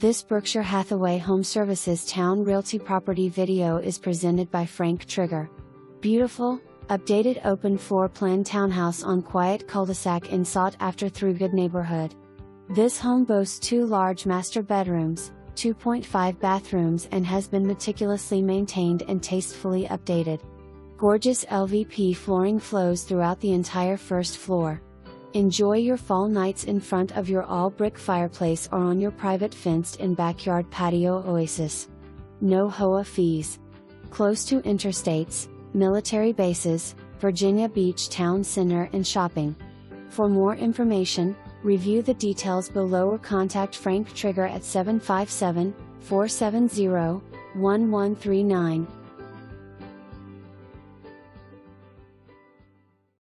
This Berkshire Hathaway HomeServices Towne Realty property video is presented by Trygar. Beautiful, updated open floor plan townhouse on quiet cul-de-sac in sought-after THROUGHGOOD neighborhood. This home boasts 2 large master bedrooms, 2.5 bathrooms and has been meticulously maintained and tastefully updated. Gorgeous LVP flooring flows throughout the entire first floor. Enjoy your fall nights in front of your all-brick fireplace or on your private fenced-in backyard patio oasis. No HOA fees. Close to interstates, military bases, Virginia Beach Town Center and shopping. For more information, review the details below or contact Trygar at 757-470-1139.